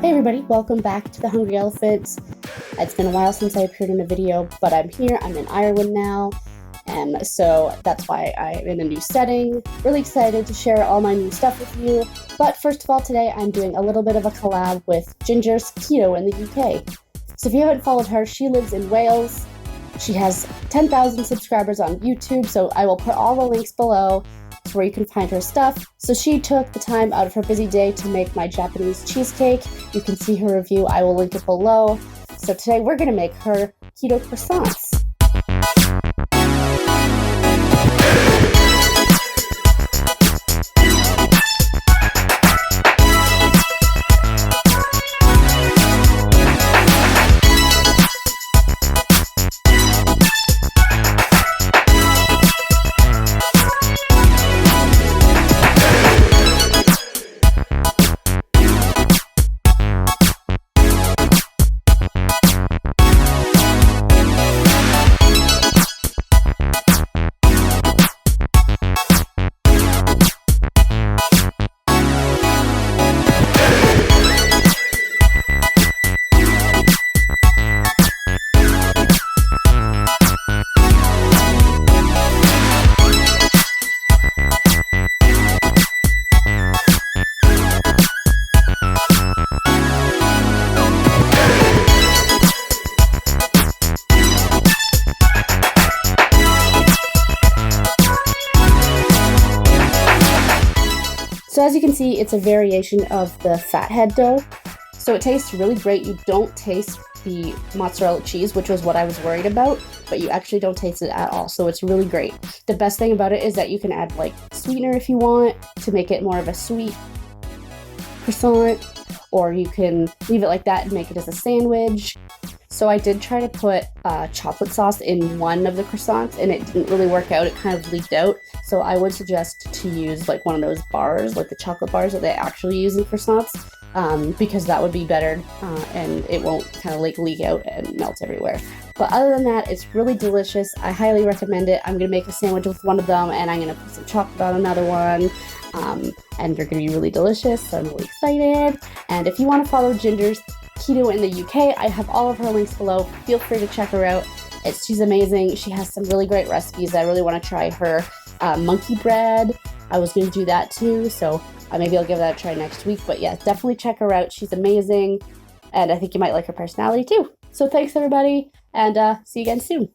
Hey everybody, welcome back to The Hungry Elephant. It's been a while since I appeared in a video, but I'm here. I'm in Ireland now, and so that's why I'm in a new setting. Really excited to share all my new stuff with you. But first of all, today I'm doing a little bit of a collab with Ginger's Keto in the UK. So if you haven't followed her, she lives in Wales. She has 10,000 subscribers on YouTube, so I will put all the links below where you can find her stuff. So she took the time out of her busy day to make my Japanese cheesecake. You can see her review. I will link it below. So today we're going to make her keto croissants. So as you can see, it's a variation of the fathead dough. So it tastes really great. You don't taste the mozzarella cheese, which was what I was worried about, but you actually don't taste it at all. So it's really great. The best thing about it is that you can add like sweetener if you want to make it more of a sweet croissant, or you can leave it like that and make it as a sandwich. So I did try to put chocolate sauce in one of the croissants and it didn't really work out. It kind of leaked out. So I would suggest to use like one of those bars, like the chocolate bars that they actually use in croissants, because that would be better and it won't kind of like leak out and melt everywhere. But other than that, it's really delicious. I highly recommend it. I'm going to make a sandwich with one of them and I'm going to put some chocolate on another one. And they're going to be really delicious. So I'm really excited. And if you want to follow Ginger's Keto in the UK, I have all of her links below. Feel free to check her out. She's amazing. She has some really great recipes. I really want to try her monkey bread. I was going to do that too, so maybe I'll give that a try next week. But yeah, definitely check her out. She's amazing, and I think you might like her personality too. So thanks everybody, and see you again soon.